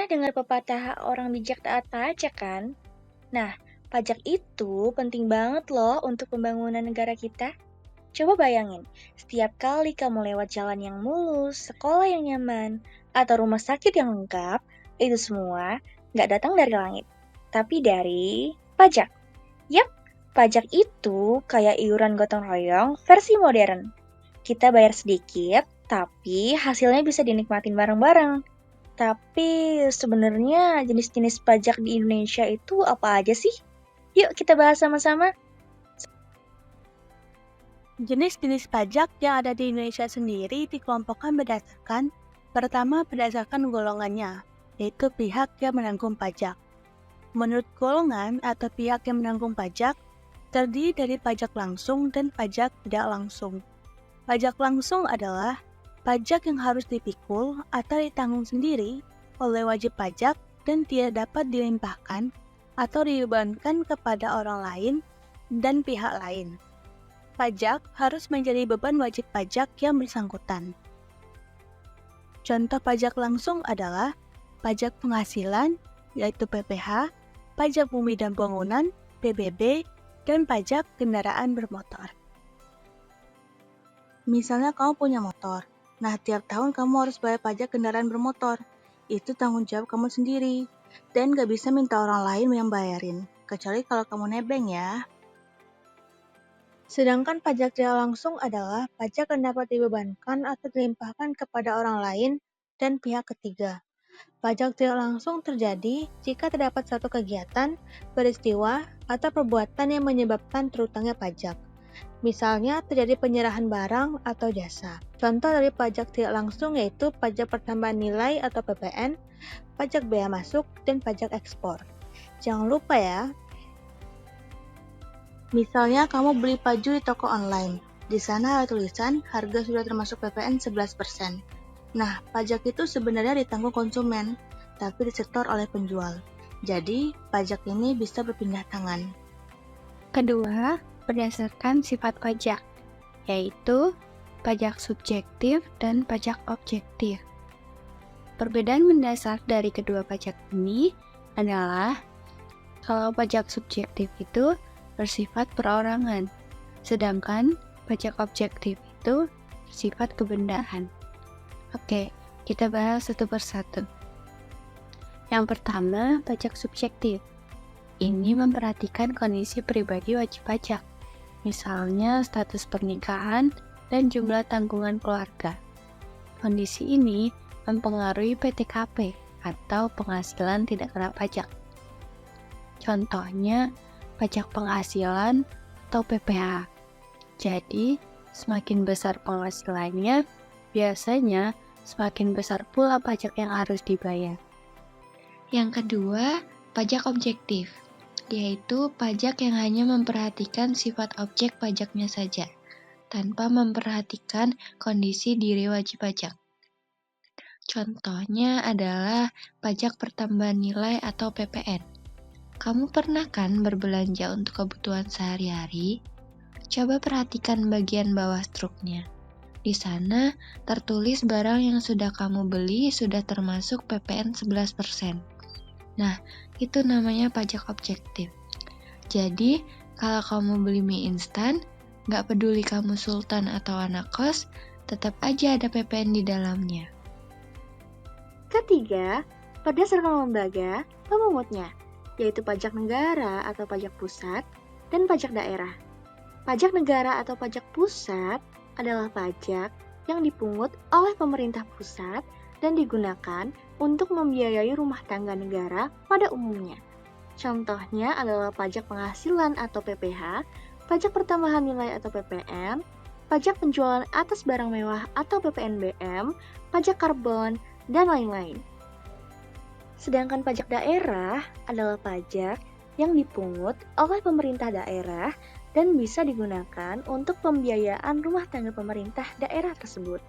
Pernah dengar pepatah orang bijak taat pajak kan? Nah, pajak itu penting banget loh untuk pembangunan negara kita. Coba bayangin, setiap kali kamu lewat jalan yang mulus, sekolah yang nyaman, atau rumah sakit yang lengkap, itu semua nggak datang dari langit, tapi dari pajak. Yap, pajak itu kayak iuran gotong royong versi modern. Kita bayar sedikit, tapi hasilnya bisa dinikmatin bareng-bareng. Tapi sebenarnya jenis-jenis pajak di Indonesia itu apa aja sih? Yuk kita bahas sama-sama. Jenis-jenis pajak yang ada di Indonesia sendiri dikelompokkan berdasarkan golongannya, yaitu pihak yang menanggung pajak. Menurut golongan atau pihak yang menanggung pajak, terdiri dari pajak langsung dan pajak tidak langsung. Pajak langsung adalah pajak yang harus dipikul atau ditanggung sendiri oleh wajib pajak dan tidak dapat dilimpahkan atau dibebankan kepada orang lain dan pihak lain. Pajak harus menjadi beban wajib pajak yang bersangkutan. Contoh pajak langsung adalah pajak penghasilan, yaitu PPh, pajak bumi dan bangunan, PBB, dan pajak kendaraan bermotor. Misalnya kamu punya motor, nah tiap tahun kamu harus bayar pajak kendaraan bermotor. Itu tanggung jawab kamu sendiri, dan gak bisa minta orang lain yang bayarin, kecuali kalau kamu nebeng ya. Sedangkan pajak tidak langsung adalah pajak yang dapat dibebankan atau dilimpahkan kepada orang lain dan pihak ketiga. Pajak tidak langsung terjadi jika terdapat suatu kegiatan, peristiwa, atau perbuatan yang menyebabkan terutangnya pajak. Misalnya terjadi penyerahan barang atau jasa. Contoh dari pajak tidak langsung yaitu pajak pertambahan nilai atau PPN, pajak bea masuk, dan pajak ekspor. Jangan lupa ya, misalnya kamu beli baju di toko online. Di sana ada tulisan harga sudah termasuk PPN 11%. Nah, pajak itu sebenarnya ditanggung konsumen, tapi disetor oleh penjual. Jadi, pajak ini bisa berpindah tangan. Kedua, berdasarkan sifat pajak, yaitu pajak subjektif dan pajak objektif. Perbedaan mendasar dari kedua pajak ini adalah kalau pajak subjektif itu bersifat perorangan, sedangkan pajak objektif itu bersifat kebendaan. Oke, kita bahas satu persatu. Yang pertama, pajak subjektif. Ini memperhatikan kondisi pribadi wajib pajak, misalnya status pernikahan dan jumlah tanggungan keluarga. Kondisi ini mempengaruhi PTKP atau penghasilan tidak kena pajak. Contohnya, pajak penghasilan atau PPh. Jadi, semakin besar penghasilannya, biasanya semakin besar pula pajak yang harus dibayar. Yang kedua, pajak objektif, yaitu pajak yang hanya memperhatikan sifat objek pajaknya saja, tanpa memperhatikan kondisi diri wajib pajak. Contohnya adalah pajak pertambahan nilai atau PPN. Kamu pernah kan berbelanja untuk kebutuhan sehari-hari? Coba perhatikan bagian bawah struknya. Di sana tertulis barang yang sudah kamu beli sudah termasuk PPN 11%. Nah, itu namanya pajak objektif. Jadi, kalau kamu beli mie instan, nggak peduli kamu sultan atau anak kos, tetap aja ada PPN di dalamnya. Ketiga, berdasarkan lembaga pemungutnya, yaitu pajak negara atau pajak pusat dan pajak daerah. Pajak negara atau pajak pusat adalah pajak yang dipungut oleh pemerintah pusat dan digunakan untuk membiayai rumah tangga negara pada umumnya. Contohnya adalah pajak penghasilan atau PPh, pajak pertambahan nilai atau PPN, pajak penjualan atas barang mewah atau PPNBM, pajak karbon, dan lain-lain. Sedangkan pajak daerah adalah pajak yang dipungut oleh pemerintah daerah dan bisa digunakan untuk pembiayaan rumah tangga pemerintah daerah tersebut.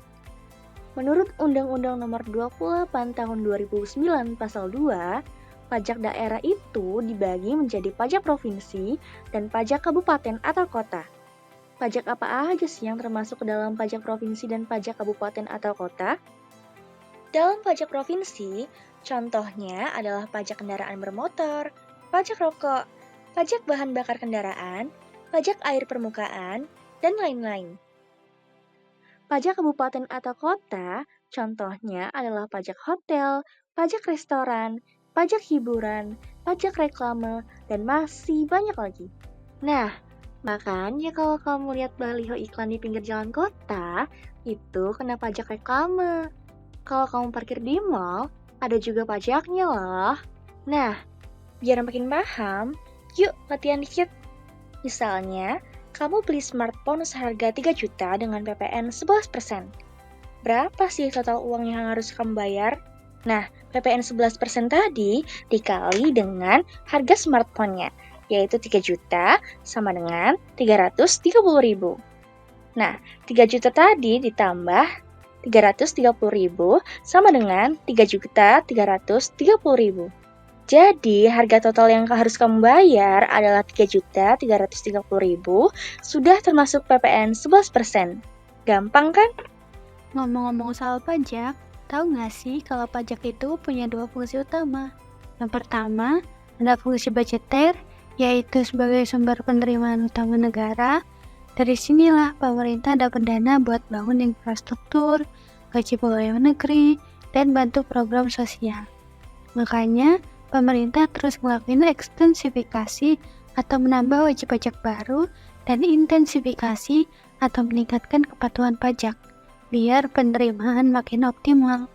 Menurut Undang-Undang Nomor 28 Tahun 2009 Pasal 2, pajak daerah itu dibagi menjadi pajak provinsi dan pajak kabupaten atau kota. Pajak apa aja sih yang termasuk ke dalam pajak provinsi dan pajak kabupaten atau kota? Dalam pajak provinsi, Contohnya adalah pajak kendaraan bermotor, pajak rokok, pajak bahan bakar kendaraan, pajak air permukaan, dan lain-lain. Pajak kabupaten atau kota, contohnya adalah pajak hotel, pajak restoran, pajak hiburan, pajak reklame, dan masih banyak lagi. Nah, makanya kalau kamu lihat baliho iklan di pinggir jalan kota, itu kena pajak reklame. Kalau kamu parkir di mall, ada juga pajaknya loh. Nah, biar makin paham, yuk latihan dikit. Misalnya, kamu beli smartphone seharga 3 juta dengan PPN 11%. Berapa sih total uang yang harus kamu bayar? Nah, PPN 11% tadi dikali dengan harga smartphone-nya, yaitu 3 juta sama dengan 330.000. Nah, 3 juta tadi ditambah 330.000 sama dengan 3.330.000. Jadi, harga total yang harus kamu bayar adalah 3.330.000, sudah termasuk PPN 11%. Gampang kan? Ngomong-ngomong soal pajak, tahu nggak sih kalau pajak itu punya dua fungsi utama? Yang pertama, ada fungsi budgeter, yaitu sebagai sumber penerimaan utama negara. Dari sinilah pemerintah dapat dana buat bangun infrastruktur, gaji pegawai negeri, dan bantu program sosial. Makanya, pemerintah terus ngelakuin ekstensifikasi atau menambah wajib pajak baru dan intensifikasi atau meningkatkan kepatuhan pajak, biar penerimaan makin optimal.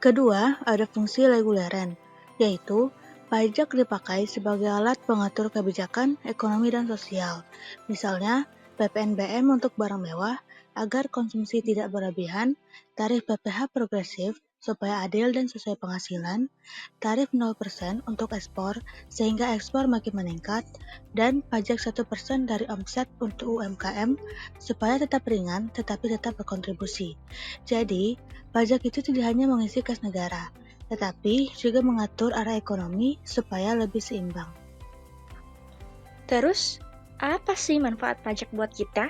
Kedua, ada fungsi reguleran, yaitu pajak dipakai sebagai alat pengatur kebijakan ekonomi dan sosial. Misalnya, PPNBM untuk barang mewah agar konsumsi tidak berlebihan, tarif PPh progresif supaya adil dan sesuai penghasilan, tarif 0% untuk ekspor sehingga ekspor makin meningkat, dan pajak 1% dari omset untuk UMKM supaya tetap ringan tetapi tetap berkontribusi. Jadi, pajak itu tidak hanya mengisi kas negara, tetapi juga mengatur arah ekonomi supaya lebih seimbang. Terus, apa sih manfaat pajak buat kita?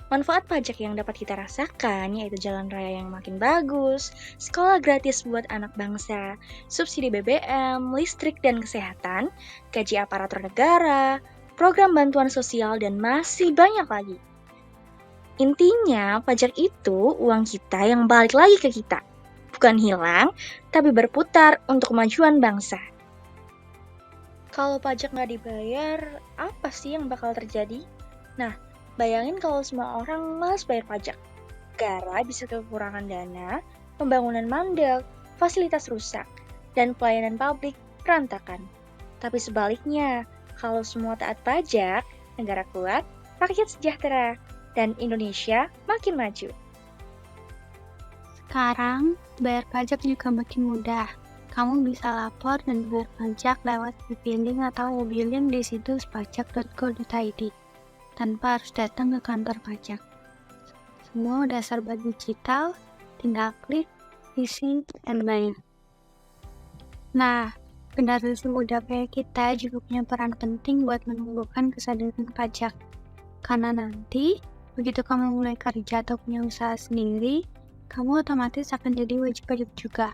Manfaat pajak yang dapat kita rasakan yaitu jalan raya yang makin bagus, sekolah gratis buat anak bangsa, subsidi BBM, listrik dan kesehatan, gaji aparatur negara, program bantuan sosial, dan masih banyak lagi. Intinya, pajak itu uang kita yang balik lagi ke kita. Bukan hilang, tapi berputar untuk kemajuan bangsa. Kalau pajak nggak dibayar, apa sih yang bakal terjadi? Nah, bayangin kalau semua orang malas bayar pajak. Negara bisa kekurangan dana, pembangunan mandek, fasilitas rusak, dan pelayanan publik berantakan. Tapi sebaliknya, kalau semua taat pajak, negara kuat, rakyat sejahtera, dan Indonesia makin maju. Sekarang, bayar pajak juga makin mudah. Kamu bisa lapor dan bayar pajak lewat e-filing atau e-billing di situs pajak.go.id tanpa harus datang ke kantor pajak. Semua udah serba digital, tinggal klik, isi, dan bayar. Nah, generasi muda kayak kita juga punya peran penting buat menumbuhkan kesadaran pajak. Karena nanti, begitu kamu mulai kerja atau punya usaha sendiri, kamu otomatis akan jadi wajib pajak juga.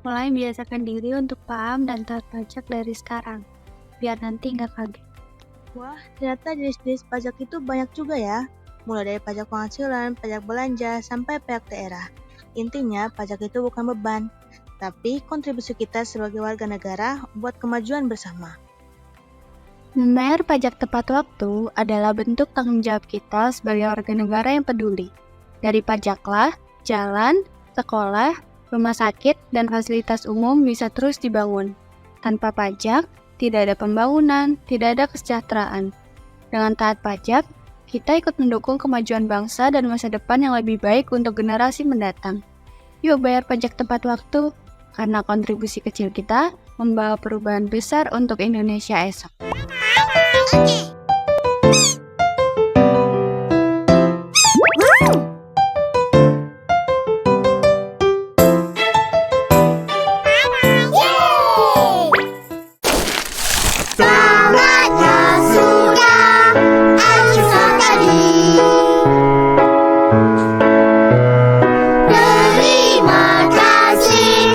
Mulai biasakan diri untuk paham dan taat pajak dari sekarang, biar nanti nggak kaget. Wah, ternyata jenis-jenis pajak itu banyak juga ya. Mulai dari pajak penghasilan, pajak belanja, sampai pajak daerah. Intinya, pajak itu bukan beban, tapi kontribusi kita sebagai warga negara buat kemajuan bersama. Membayar pajak tepat waktu adalah bentuk tanggung jawab kita sebagai warga negara yang peduli. Dari pajaklah, jalan, sekolah, rumah sakit, dan fasilitas umum bisa terus dibangun. Tanpa pajak, tidak ada pembangunan, tidak ada kesejahteraan. Dengan taat pajak, kita ikut mendukung kemajuan bangsa dan masa depan yang lebih baik untuk generasi mendatang. Yuk bayar pajak tepat waktu, karena kontribusi kecil kita membawa perubahan besar untuk Indonesia esok. Terima kasih